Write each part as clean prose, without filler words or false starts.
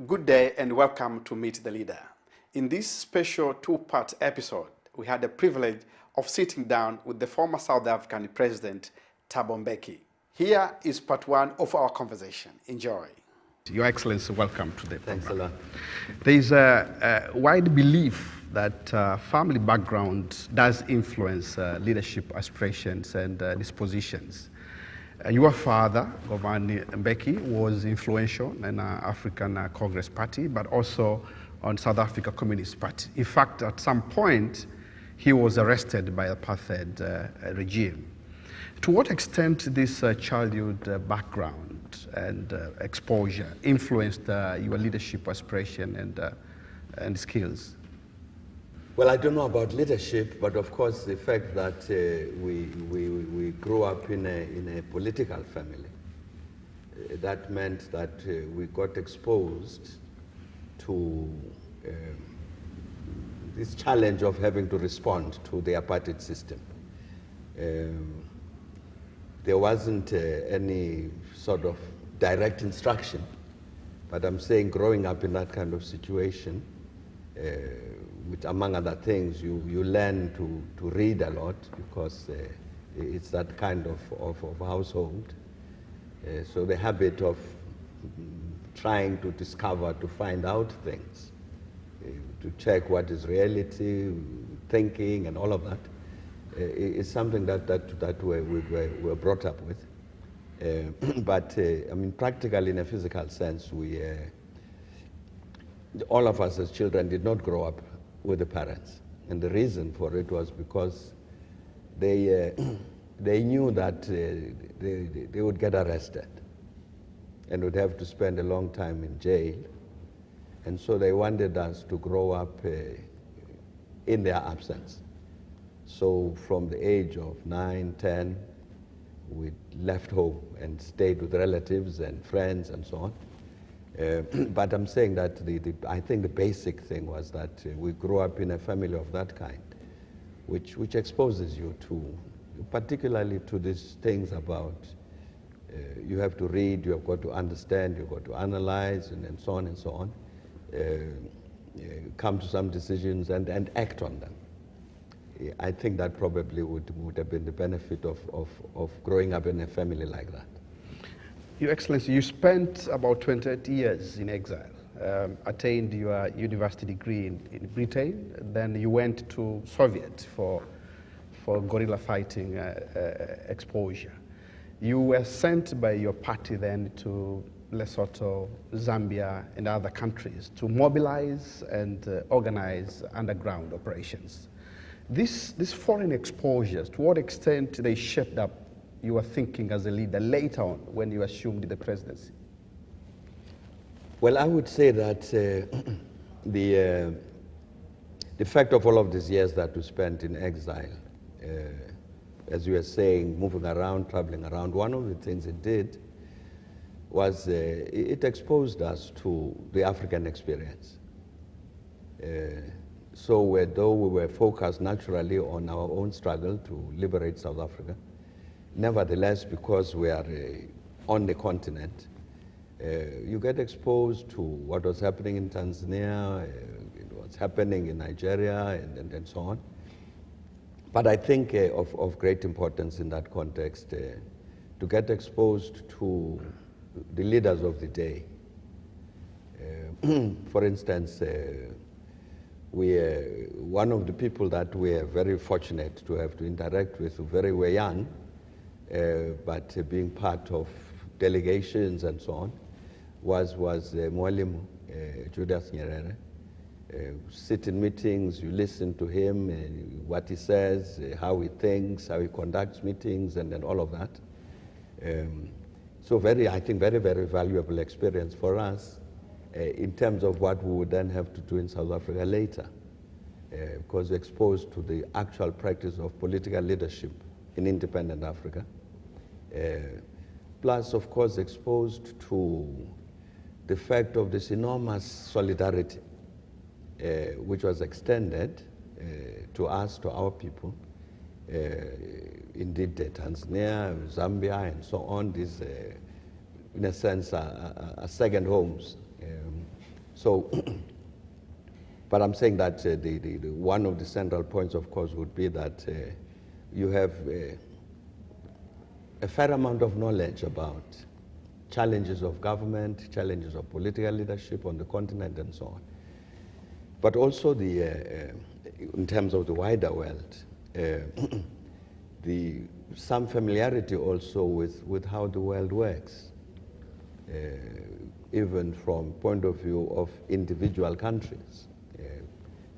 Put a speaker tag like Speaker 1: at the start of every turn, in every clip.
Speaker 1: Good day and welcome to Meet the Leader. In this special two-part episode, we had the privilege of sitting down with the former South African President, Thabo Mbeki. Here is part one of our conversation. Enjoy. Your Excellency, welcome to the program.
Speaker 2: Thanks a lot.
Speaker 1: There is a wide belief that family background does influence leadership aspirations and dispositions. Your father, Governor Mbeki, was influential in African Congress Party, but also on South Africa Communist Party. In fact, at some point, he was arrested by the apartheid regime. To what extent this childhood background and exposure influenced your leadership aspiration and skills?
Speaker 2: Well, I don't know about leadership, but of course the fact that we grew up in a political family, that meant that we got exposed to this challenge of having to respond to the apartheid system. There wasn't any sort of direct instruction, but I'm saying growing up in that kind of situation, which among other things, you learn to read a lot because it's that kind of household. So the habit of trying to discover, to find out things, to check what is reality, thinking and all of that, is something that we were brought up with. But I mean, practically in a physical sense, all of us as children did not grow up with the parents. And the reason for it was because they knew that they would get arrested and would have to spend a long time in jail. And so they wanted us to grow up in their absence. So from the age of 9, 10, we left home and stayed with relatives and friends and so on. But I'm saying that I think the basic thing was that we grew up in a family of that kind, which exposes you to, particularly to these things about you have to read, you have got to understand, you've got to analyze, and so on and so on, come to some decisions and act on them. I think that probably would have been the benefit of growing up in a family like that.
Speaker 1: Your Excellency, you spent about 28 years in exile, attained your university degree in Britain, then you went to Soviet for guerrilla fighting exposure. You were sent by your party then to Lesotho, Zambia, and other countries to mobilize and organize underground operations. These foreign exposures, to what extent they shaped up you were thinking as a leader later on when you assumed the presidency?
Speaker 2: Well, I would say that the fact of all of these years that we spent in exile, as you were saying, moving around, traveling around, one of the things it did was it exposed us to the African experience. So though we were focused naturally on our own struggle to liberate South Africa, nevertheless, because we are on the continent, you get exposed to what was happening in Tanzania, what's happening in Nigeria, and so on. But I think of great importance in that context, to get exposed to the leaders of the day. For instance, one of the people that we are very fortunate to have to interact with very were young, but being part of delegations and so on, was Mwalimu Julius Nyerere. Sit in meetings, you listen to him, what he says, how he thinks, how he conducts meetings, and then all of that. So I think very, very valuable experience for us in terms of what we would then have to do in South Africa later, because we're exposed to the actual practice of political leadership in independent Africa. Plus, of course, exposed to the fact of this enormous solidarity which was extended to us, to our people. Indeed, Tanzania, Zambia, and so on, these, in a sense, are second homes. So, but I'm saying that one of the central points, of course, would be that you have a fair amount of knowledge about challenges of government, challenges of political leadership on the continent, and so on. But also in terms of the wider world, some familiarity also with how the world works, even from point of view of individual countries.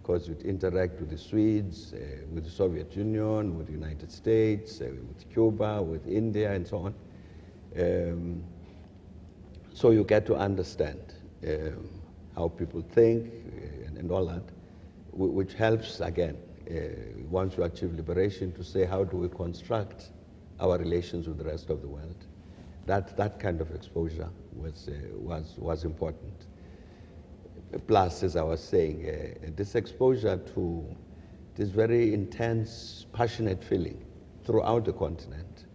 Speaker 2: Because you interact with the Swedes, with the Soviet Union, with the United States, with Cuba, with India, and so on. So you get to understand how people think and all that, which helps, again, once you achieve liberation, to say how do we construct our relations with the rest of the world. That kind of exposure was important. Plus, as I was saying, this exposure to this very intense, passionate feeling throughout the continent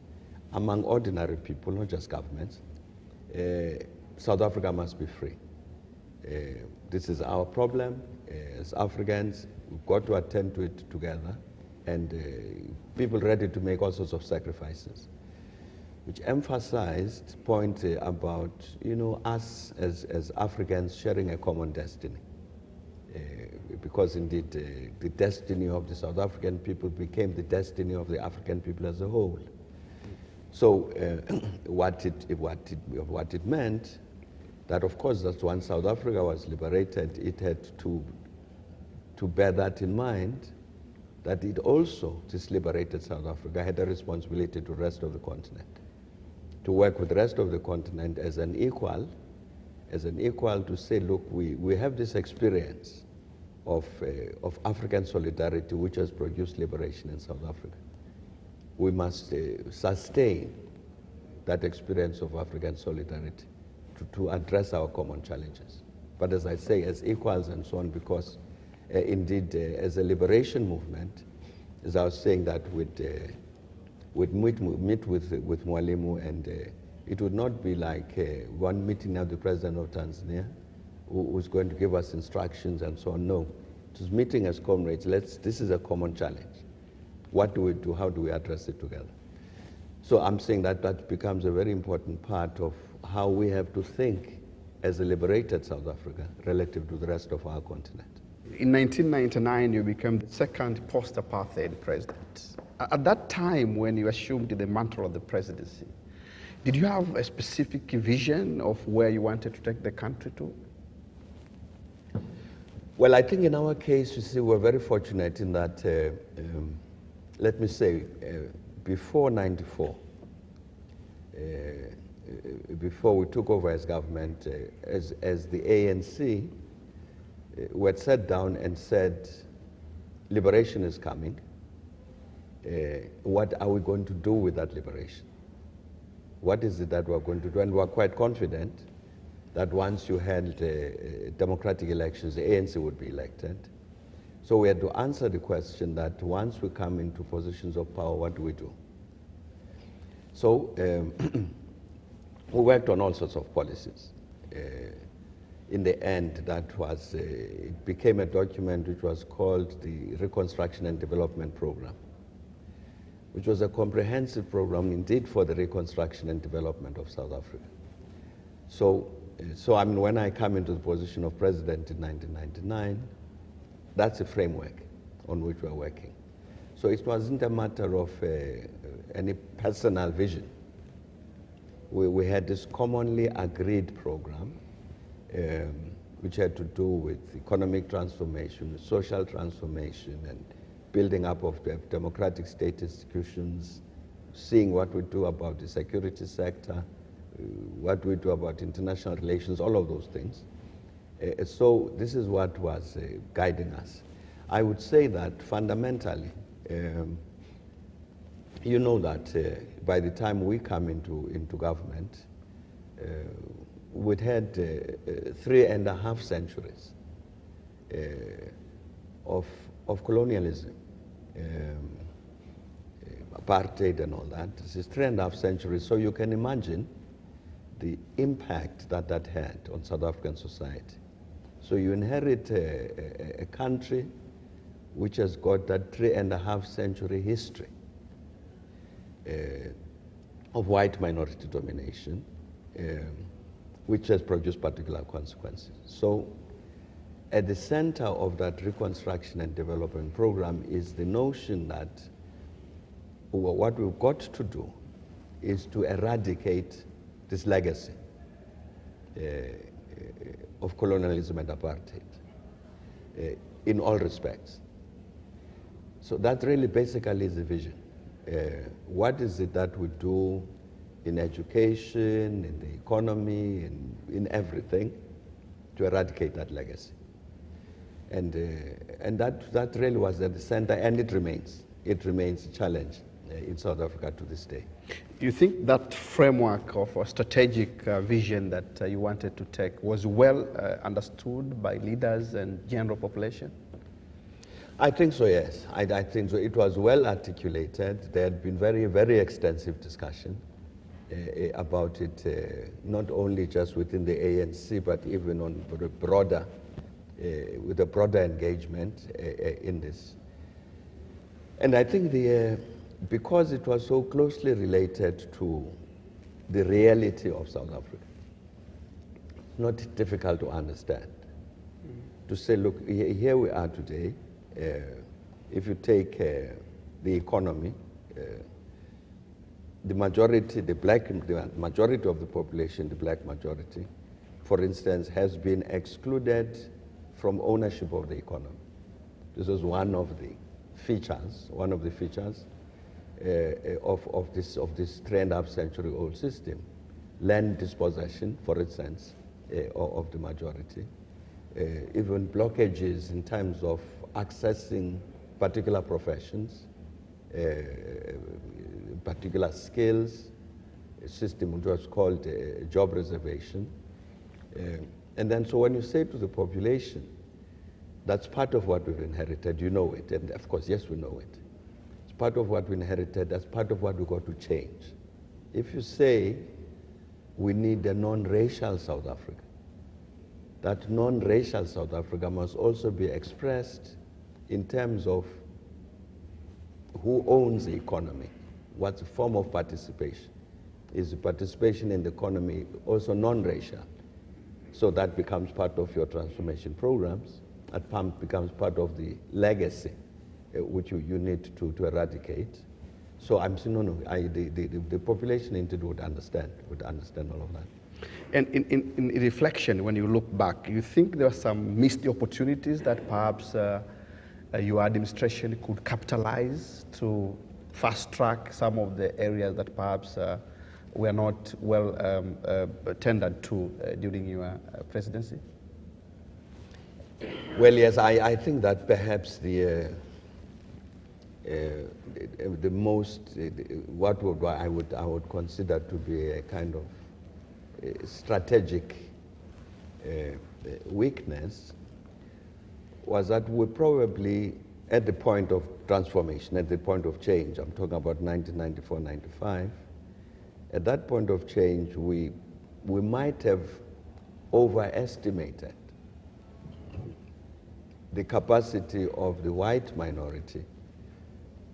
Speaker 2: among ordinary people, not just governments. South Africa must be free. This is our problem. As Africans, we've got to attend to it together, and people ready to make all sorts of sacrifices, which emphasized point about us as Africans sharing a common destiny, because indeed the destiny of the South African people became the destiny of the African people as a whole. So what it meant, that of course that once South Africa was liberated, it had to bear that in mind, that it also, this liberated South Africa, had a responsibility to the rest of the continent, to work with the rest of the continent as an equal to say, look, we have this experience of African solidarity which has produced liberation in South Africa. We must sustain that experience of African solidarity to address our common challenges. But as I say, as equals and so on, because indeed, as a liberation movement, as I was saying, that we'd meet with Mwalimu, and it would not be like one meeting now the president of Tanzania who's going to give us instructions and so on. No, it was meeting as comrades. This is a common challenge. What do we do? How do we address it together? So I'm saying that becomes a very important part of how we have to think as a liberated South Africa relative to the rest of our continent.
Speaker 1: In 1999, you became the second post-apartheid president. At that time, when you assumed the mantle of the presidency, did you have a specific vision of where you wanted to take the country to?
Speaker 2: Well, I think in our case, you see, we're very fortunate in that, let me say, before 94, before we took over as government, as the ANC, we had sat down and said, liberation is coming. What are we going to do with that liberation? What is it that we're going to do? And we're quite confident that once you held democratic elections, the ANC would be elected. So we had to answer the question that once we come into positions of power, what do we do? So we worked on all sorts of policies. In the end, that was, it became a document which was called the Reconstruction and Development Program, which was a comprehensive program indeed for the reconstruction and development of South Africa. So I mean, when I come into the position of president in 1999, that's a framework on which we're working. So it wasn't a matter of any personal vision. We had this commonly agreed program which had to do with economic transformation, social transformation, and building up of democratic state institutions, seeing what we do about the security sector, what we do about international relations, all of those things. So this is what was guiding us. I would say that fundamentally, you know that by the time we come into government, we'd had 3.5 centuries of colonialism, apartheid and all that. This is 3.5 centuries, so you can imagine the impact that had on South African society. So you inherit a country which has got that 3.5-century history of white minority domination, which has produced particular consequences. So at the center of that reconstruction and development program is the notion that what we've got to do is to eradicate this legacy of colonialism and apartheid in all respects. So that really basically is the vision. What is it that we do in education, in the economy, in everything to eradicate that legacy? And that really was at the center, and it remains. It remains a challenge in South Africa to this day.
Speaker 1: You think that framework of a strategic vision that you wanted to take was well understood by leaders and general population?
Speaker 2: I think so, yes. I think so. It was well articulated. There had been very, very extensive discussion about it, not only just within the ANC, but even on the broader, with a broader engagement in this. And I think because it was so closely related to the reality of South Africa, it's not difficult to understand. To say, look, here we are today. If you take the economy, the majority, the majority of the population, the black majority, for instance, has been excluded from ownership of the economy. This is one of the features of this 3.5-century old system. Land dispossession, for instance, of the majority. Even blockages in terms of accessing particular professions, particular skills, a system which was called job reservation. And then so when you say to the population, that's part of what we've inherited, you know it, and of course, yes, we know it. It's part of what we inherited, that's part of what we've got to change. If you say we need a non-racial South Africa, that non-racial South Africa must also be expressed in terms of who owns the economy, what's the form of participation. Is the participation in the economy also non-racial? So that becomes part of your transformation programs. That becomes part of the legacy which you need to eradicate. So I'm saying, no, the population indeed would understand all of that.
Speaker 1: And in reflection, when you look back, you think there were some missed opportunities that perhaps your administration could capitalize to fast track some of the areas that perhaps were not well tended to during your presidency?
Speaker 2: Well, yes, I think that perhaps the most, I would consider to be a kind of strategic weakness was that we probably, at the point of transformation, at the point of change, I'm talking about 1994-95, at that point of change, we might have overestimated the capacity of the white minority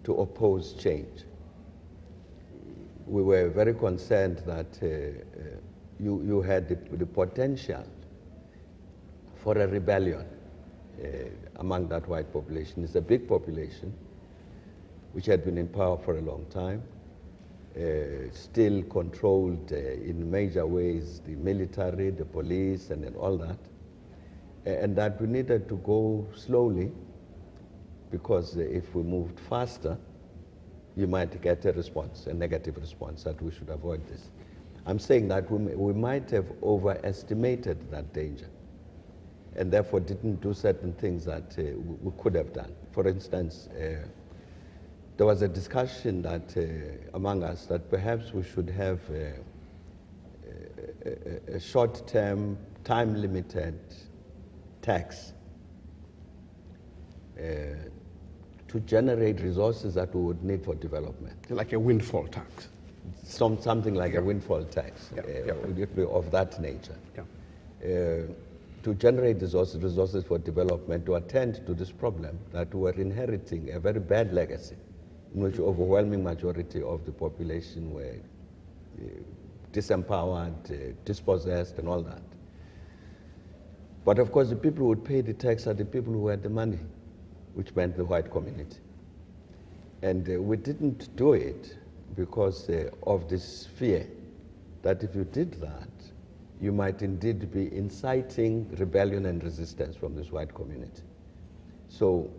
Speaker 2: to oppose change. We were very concerned that you had the potential for a rebellion among that white population. It's a big population which had been in power for a long time, still controlled in major ways the military, the police, and then all that. And that we needed to go slowly because if we moved faster, you might get a response, a negative response, that we should avoid this. I'm saying that we might have overestimated that danger and therefore didn't do certain things that we could have done. For instance, there was a discussion that among us that perhaps we should have a short-term, time-limited tax to generate resources that we would need for development.
Speaker 1: Like a windfall tax.
Speaker 2: Something like a windfall tax of that nature. to generate resources for development, to attend to this problem, that we were inheriting a very bad legacy in which overwhelming majority of the population were disempowered, dispossessed, and all that. But of course, the people who would pay the tax are the people who had the money, which meant the white community. And we didn't do it because of this fear that if you did that, you might indeed be inciting rebellion and resistance from this white community. So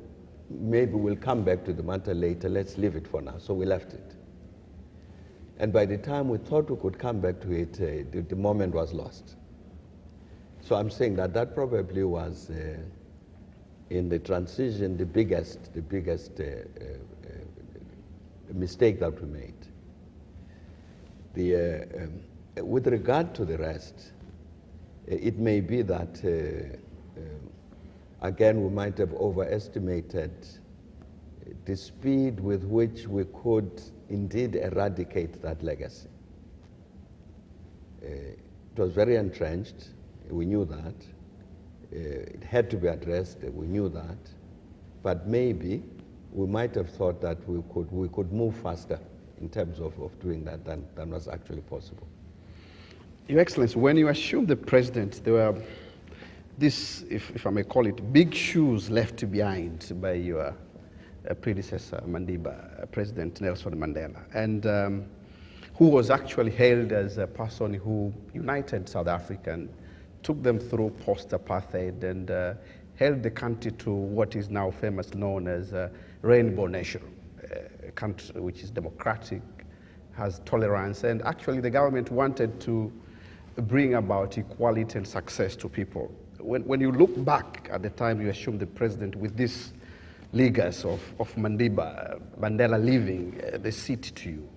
Speaker 2: maybe we'll come back to the matter later, let's leave it for now. So we left it. And by the time we thought we could come back to it, the moment was lost. So I'm saying that that probably was, in the transition, the biggest mistake that we made. With regard to the rest, it may be that, again, we might have overestimated the speed with which we could indeed eradicate that legacy. It was very entrenched, we knew that. It had to be addressed, we knew that. But maybe we might have thought that we could move faster in terms of doing that than was actually possible.
Speaker 1: Your Excellency, when you assumed the president, there were this, if I may call it, big shoes left behind by your predecessor, President Nelson Mandela, and who was actually hailed as a person who united South Africa and took them through post-apartheid and held the country to what is now famously known as a rainbow nation, a country which is democratic, has tolerance, and actually the government wanted to bring about equality and success to people. When you look back at the time you assumed the president with this legacy of Mandela leaving the seat to you,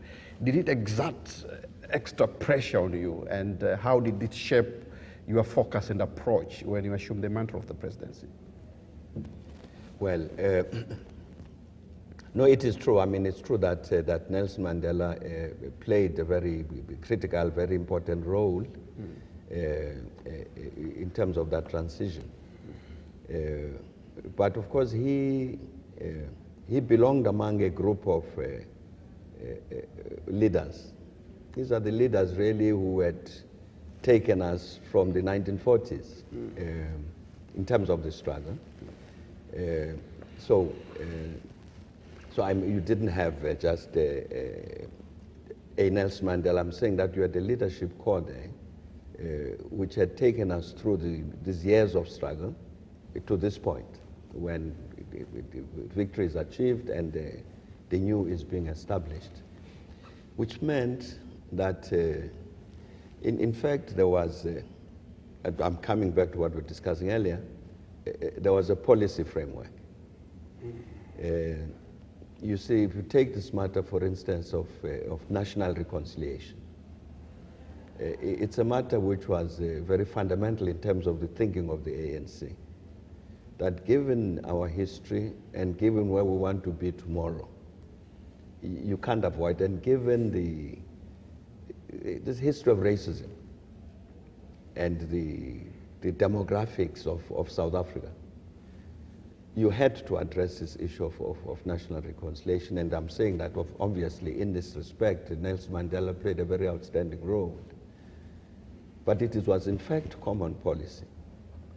Speaker 1: did it exert extra pressure on you, and how did it shape your focus and approach when you assumed the mantle of the presidency?
Speaker 2: Well, no, it is true. I mean, it's true that that Nelson Mandela played a very critical, very important role in terms of that transition. But of course, he belonged among a group of leaders. These are the leaders really who had taken us from the 1940s in terms of the struggle. So you didn't have just a Nelson Mandela. I'm saying that you had a leadership core there, which had taken us through these years of struggle to this point, when victory is achieved and the new is being established, which meant that, in fact, there was, I'm coming back to what we were discussing earlier, there was a policy framework. You see, if you take this matter, for instance, of national reconciliation, it's a matter which was very fundamental in terms of the thinking of the ANC. That given our history and given where we want to be tomorrow, you can't avoid, and given this history of racism and the demographics of South Africa, you had to address this issue of national reconciliation. And I'm saying that obviously in this respect, Nelson Mandela played a very outstanding role. But it was in fact common policy.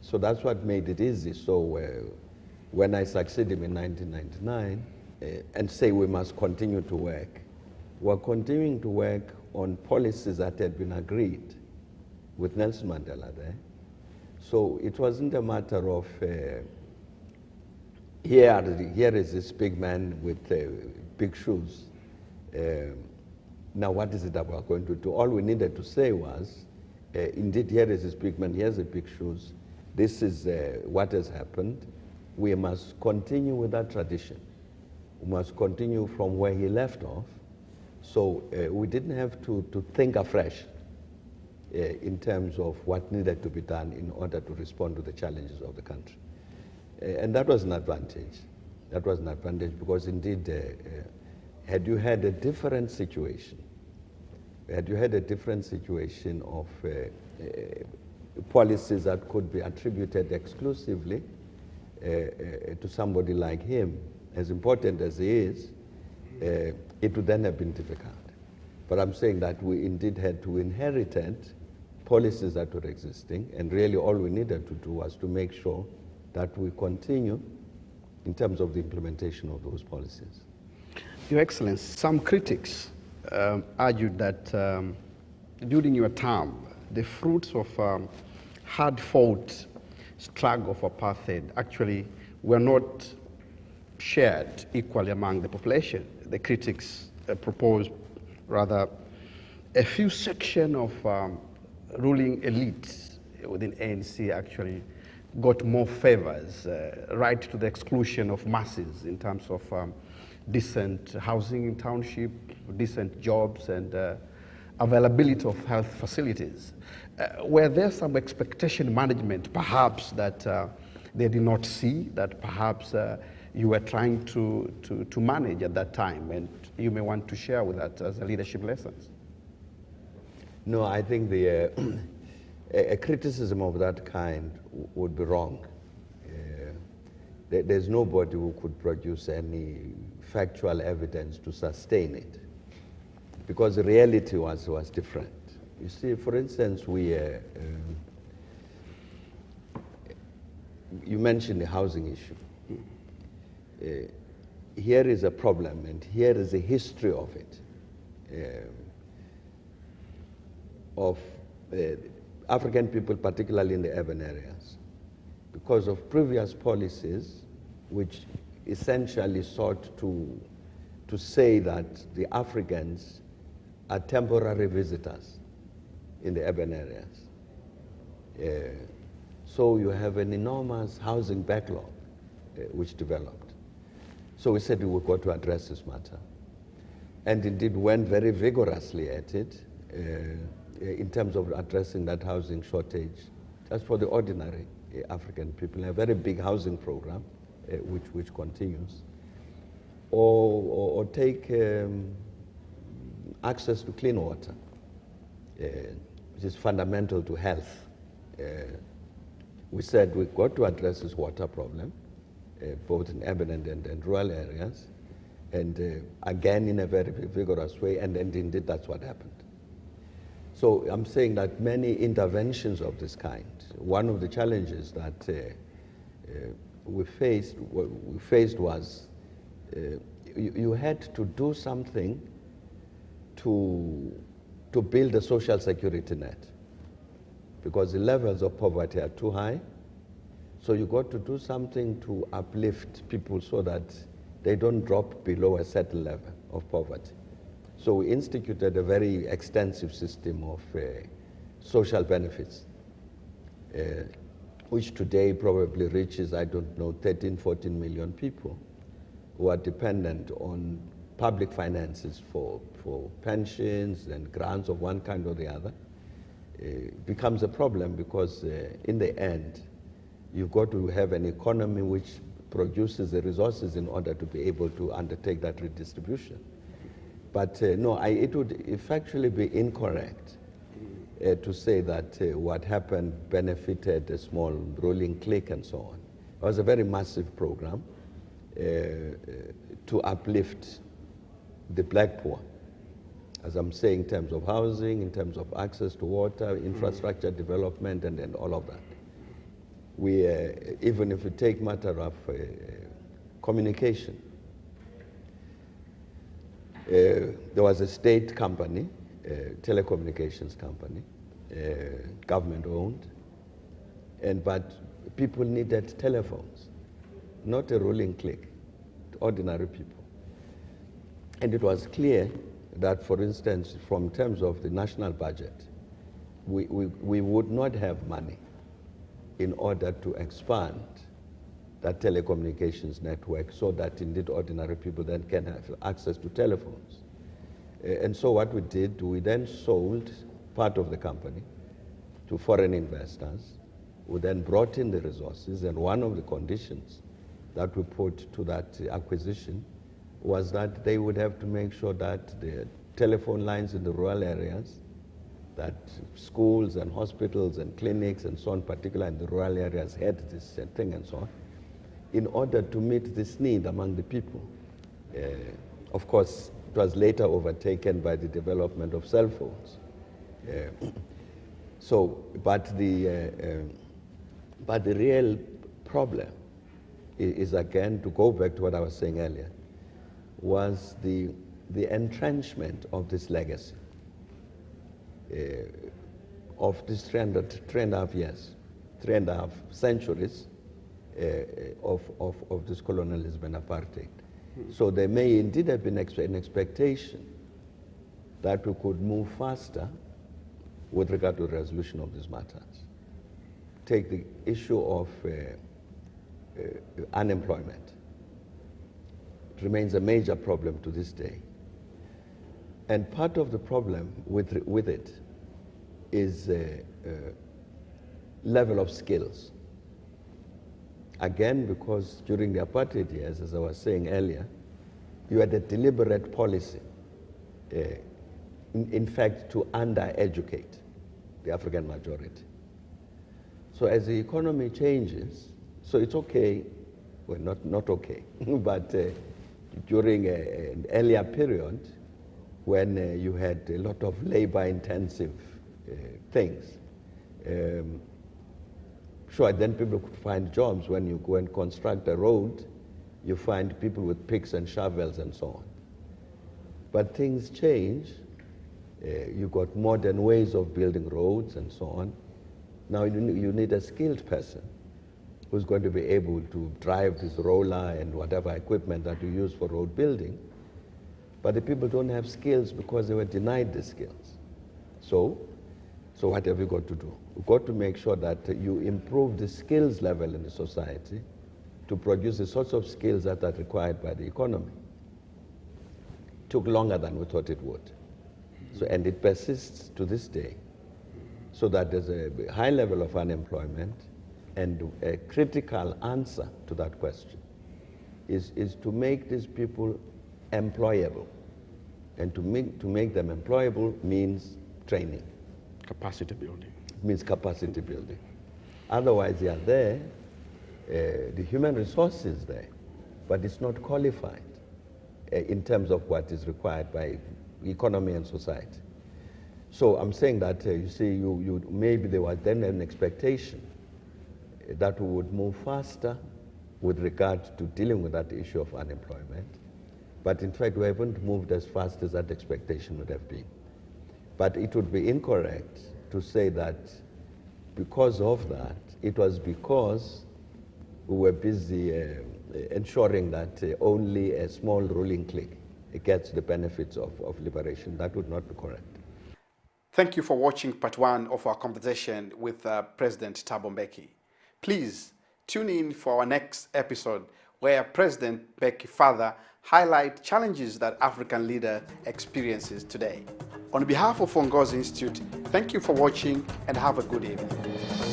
Speaker 2: So that's what made it easy. So when I succeeded him in 1999 and say we must continue to work, we're continuing to work on policies that had been agreed with Nelson Mandela there. So it wasn't a matter of here is this big man with big shoes. Now what is it that we're going to do? All we needed to say was, indeed, here is this big man, here's the big shoes. This is what has happened. We must continue with that tradition. We must continue from where he left off. So we didn't have to think afresh in terms of what needed to be done in order to respond to the challenges of the country. And that was an advantage. That was an advantage because indeed, had you had a different situation, of policies that could be attributed exclusively to somebody like him, as important as he is, it would then have been difficult. But I'm saying that we indeed had to inherit policies that were existing, and really all we needed to do was to make sure that we continue in terms of the implementation of those policies.
Speaker 1: Your Excellency, some critics argued that during your term, the fruits of hard-fought struggle of apartheid actually were not shared equally among the population. The critics proposed rather a few sections of ruling elites within ANC actually got more favors, right to the exclusion of masses in terms of decent housing in township, decent jobs, and availability of health facilities. Were there some expectation management, perhaps, that they did not see, that perhaps you were trying to manage at that time, and you may want to share with us as a leadership lessons?
Speaker 2: No, I think the a criticism of that kind would be wrong. There's nobody who could produce any factual evidence to sustain it, because the reality was different. You see, for instance, you mentioned the housing issue. Here is a problem, and here is a history of it, of African people, particularly in the urban areas, because of previous policies which essentially sought to say that the Africans are temporary visitors in the urban areas. So you have an enormous housing backlog which developed. So we said we've got to address this matter, and indeed went very vigorously at it in terms of addressing that housing shortage just for the ordinary African people. A very big housing program which continues. Or take access to clean water, which is fundamental to health. We said we've got to address this water problem, both in urban and rural areas, and again in a very vigorous way, and indeed that's what happened. So I'm saying that many interventions of this kind, one of the challenges that we faced was you had to do something to build a social security net, because the levels of poverty are too high. So you got to do something to uplift people so that they don't drop below a certain level of poverty. So we instituted a very extensive system of social benefits, which today probably reaches, I don't know, 13, 14 million people who are dependent on public finances for pensions and grants of one kind or the other. It becomes a problem because in the end, you've got to have an economy which produces the resources in order to be able to undertake that redistribution. But no, it would factually be incorrect to say that what happened benefited a small ruling clique and so on. It was a very massive program to uplift the black poor, as I'm saying, in terms of housing, in terms of access to water, infrastructure development, and all of that. We, even if we take matter of communication, there was a state company, telecommunications company, government-owned, but people needed telephones, not a ruling clique, ordinary people. And it was clear that, for instance, from terms of the national budget, we would not have money in order to expand that telecommunications network so that indeed ordinary people then can have access to telephones. And so what we did, we then sold part of the company to foreign investors, who then brought in the resources, and one of the conditions that we put to that acquisition was that they would have to make sure that the telephone lines in the rural areas that schools and hospitals and clinics and so on, particularly in the rural areas, had this thing and so on, in order to meet this need among the people. Of course, it was later overtaken by the development of cell phones. But the real problem is, again, to go back to what I was saying earlier, was the entrenchment of this legacy of this 3.5 years, 3.5 centuries of this colonialism and apartheid. So there may indeed have been an expectation that we could move faster with regard to the resolution of these matters. Take the issue of unemployment. It remains a major problem to this day. And part of the problem with it is level of skills. Again, because during the apartheid years, as I was saying earlier, you had a deliberate policy, in fact, to under-educate the African majority. So as the economy changes, so it's okay, well, not okay, but during an earlier period, when you had a lot of labor-intensive things, sure, then people could find jobs. When you go and construct a road, you find people with picks and shovels and so on. But things change. You got modern ways of building roads and so on. Now you need a skilled person who's going to be able to drive this roller and whatever equipment that you use for road building. But the people don't have skills because they were denied the skills. So what have you got to do? You've got to make sure that you improve the skills level in the society to produce the sorts of skills that are required by the economy. It took longer than we thought it would. So, and it persists to this day. So that there's a high level of unemployment, and a critical answer to that question is to make these people employable. And to make them employable means training.
Speaker 1: Capacity building.
Speaker 2: It means capacity building. Otherwise, they are there, the human resource is there, but it's not qualified in terms of what is required by economy and society. So I'm saying that, you see, maybe there was then an expectation that we would move faster with regard to dealing with that issue of unemployment. But in fact, we haven't moved as fast as that expectation would have been. But it would be incorrect to say that because of that, it was because we were busy ensuring that only a small ruling clique gets the benefits of liberation. That would not be correct.
Speaker 1: Thank you for watching part 1 of our conversation with President Thabo Mbeki. Please tune in for our next episode, where President Mbeki further highlight challenges that African leader experiences today. On behalf of UONGOZI Institute, thank you for watching and have a good evening.